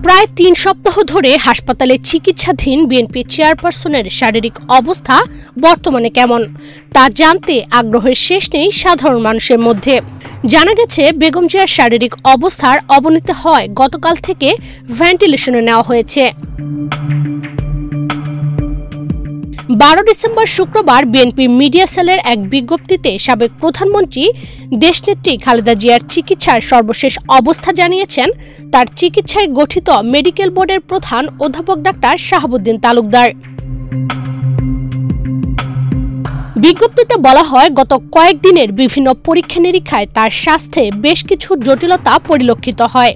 প্রায় ৩ সপ্তাহ ধরে হাসপাতালে চিকিৎসাধীন বিএনপি চেয়ারপারসনের শারীরিক অবস্থা বর্তমানে কেমন তা জানতে আগ্রহের শেষ নেই সাধারণ মানুষের মধ্যে। জানা গেছে, বেগম জিয়ার শারীরিক অবস্থার অবনতি হয় গতকাল থেকে ভেন্টিলেশনে নেওয়া হয়েছে। ১২ ডিসেম্বর শুক্রবার বিএনপি মিডিয়া সেলের এক বিজ্ঞপ্তিতে সাবেক প্রধানমন্ত্রী দেশনেত্রী খালেদা জিয়ার চিকিৎসার সর্বশেষ অবস্থা জানিয়েছেন তার চিকিৎসায় গঠিত মেডিকেল বোর্ডের প্রধান অধ্যাপক ডাক্তার শাহাবুদ্দিন তালুকদার। বিজ্ঞপ্তিতে বলা হয়, গত কয়েকদিনের বিভিন্ন পরীক্ষা নিরীক্ষায় তার স্বাস্থ্যে বেশ কিছু জটিলতা পরিলক্ষিত হয়।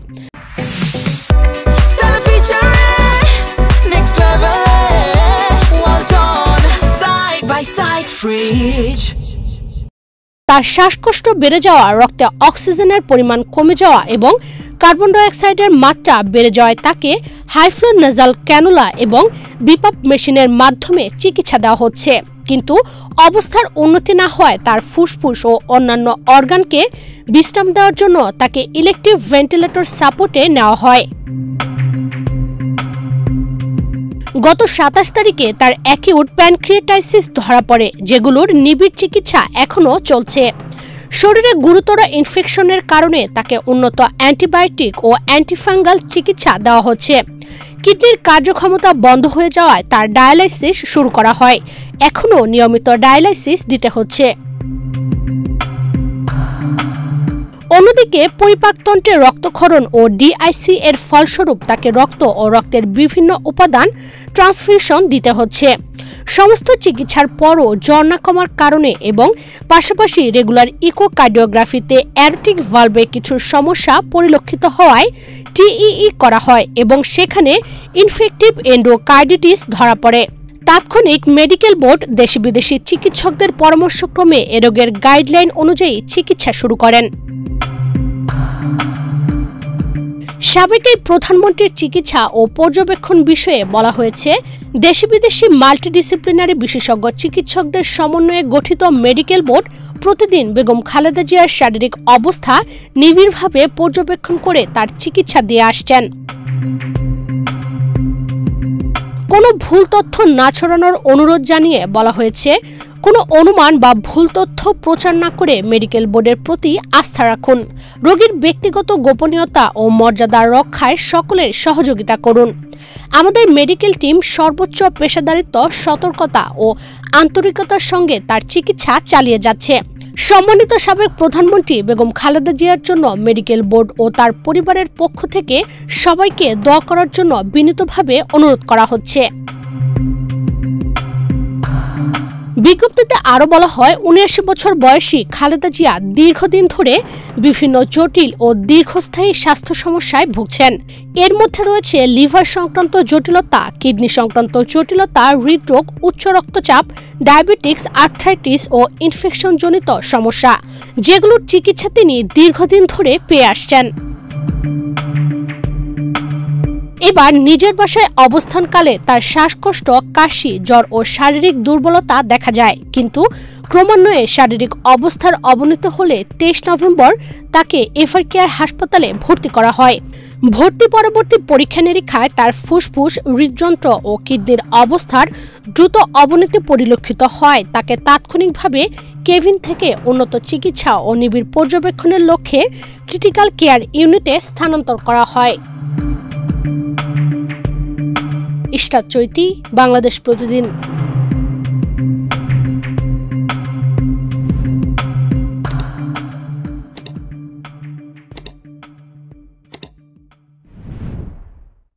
তার শ্বাসকষ্ট বেড়ে যাওয়া, রক্তে অক্সিজেনের পরিমাণ কমে যাওয়া এবং কার্বন ডাইঅক্সাইডের মাত্রা বেড়ে যাওয়ায় তাকে হাইফ্লো নেজাল ক্যানুলা এবং বিপাপ মেশিনের মাধ্যমে চিকিৎসা দেওয়া হচ্ছে। কিন্তু অবস্থার উন্নতি না হওয়ায় তার ফুসফুস ও অন্যান্য অর্গানকে বিশ্রাম দেওয়ার জন্য তাকে ইলেকট্রিক ভেন্টিলেটর সাপোর্টে নেওয়া হয়। গত ২৭ তারিখে তার অ্যাকিউট প্যানক্রিয়াটাইটিস ধরা পড়ে, যেগুলোর নিবিড় চিকিৎসা এখনও চলছে। শরীরে গুরুতর ইনফেকশনের কারণে তাকে উন্নত অ্যান্টিবায়োটিক ও অ্যান্টিফাঙ্গাল চিকিৎসা দেওয়া হচ্ছে। কিডনির কার্যক্ষমতা বন্ধ হয়ে যাওয়ায় তার ডায়ালাইসিস শুরু করা হয়। এখনও নিয়মিত ডায়ালাইসিস দিতে হচ্ছে। অন্যদিকে পরিপাকতন্ত্রে রক্তক্ষরণ ও ডিআইসি এর ফলস্বরূপ তাকে রক্ত ও রক্তের বিভিন্ন উপাদান ট্রান্সফিউশন দিতে হচ্ছে। সমস্ত চিকিৎসার পরও জ্বর না কমার কারণে এবং পাশাপাশি রেগুলার ইকোকার্ডিওগ্রাফিতে অ্যারোটিক ভালভে কিছু সমস্যা পরিলক্ষিত হওয়ায় টিইই করা হয় এবং সেখানে ইনফেক্টিভ এন্ডোকার্ডিটিস ধরা পড়ে। তাৎক্ষণিক মেডিকেল বোর্ড দেশি বিদেশি চিকিৎসকদের পরামর্শক্রমে এ রোগের গাইডলাইন অনুযায়ী চিকিৎসা শুরু করেন। সাবেক এই প্রধানমন্ত্রীর চিকিৎসা ও পর্যবেক্ষণ বিষয়ে বলা হয়েছে, দেশি বিদেশি মাল্টিডিসিপ্লিনারি বিশেষজ্ঞ চিকিৎসকদের সমন্বয়ে গঠিত মেডিকেল বোর্ড প্রতিদিন বেগম খালেদা জিয়ার শারীরিক অবস্থা নিবিড়ভাবে পর্যবেক্ষণ করে তার চিকিৎসা দিয়ে আসছেন। কোনো ভুল তথ্য না ছড়ানোর অনুরোধ জানিয়ে বলা হয়েছে, কোনো অনুমান বা ভুল তথ্য প্রচার না করে মেডিকেল বোর্ডের প্রতি আস্থা রাখুন। রোগীর ব্যক্তিগত গোপনীয়তা ও মর্যাদা রক্ষায় সকলের সহযোগিতা করুন। আমাদের মেডিকেল টিম সর্বোচ্চ পেশাদারিত্ব, সতর্কতা ও আন্তরিকতার সঙ্গে তার চিকিৎসা চালিয়ে যাচ্ছে। সম্মানিত সাবেক প্রধানমন্ত্রী বেগম খালেদা জিয়ার জন্য মেডিকেল বোর্ড ও তার পরিবারের পক্ষ থেকে সবাইকে দোয়া করার জন্য বিনীতভাবে অনুরোধ করা হচ্ছে। বিজ্ঞপ্তিতে আরও বলা হয়, ৭৯ বছর বয়সী খালেদা জিয়া দীর্ঘদিন ধরে বিভিন্ন জটিল ও দীর্ঘস্থায়ী স্বাস্থ্য সমস্যায় ভুগছেন। এর মধ্যে রয়েছে লিভার সংক্রান্ত জটিলতা, কিডনি সংক্রান্ত জটিলতা, হৃদরোগ, উচ্চ রক্তচাপ, ডায়াবেটিক্স, আর্থ্রাইটিস ও ইনফেকশনজনিত সমস্যা, যেগুলোর চিকিৎসা তিনি দীর্ঘদিন ধরে পেয়ে আসছেন। এবার নিজের বাসায় অবস্থানকালে তার শ্বাসকষ্ট, কাশি, জ্বর ও শারীরিক দুর্বলতা দেখা যায়, কিন্তু ক্রমান্বয়ে শারীরিক অবস্থার অবনতি হলে ২৩ নভেম্বর তাকে এভারকেয়ার হাসপাতালে ভর্তি করা হয়। ভর্তি পরবর্তী পরীক্ষা নিরীক্ষায় তার ফুসফুস, হৃদযন্ত্র ও কিডনির অবস্থার দ্রুত অবনতি পরিলক্ষিত হয়। তাকে তাৎক্ষণিকভাবে কেবিন থেকে উন্নত চিকিৎসা ও নিবিড় পর্যবেক্ষণের লক্ষ্যে ক্রিটিক্যাল কেয়ার ইউনিটে স্থানান্তর করা হয়। ইশরাত চৈতি, বাংলাদেশ প্রতিদিন।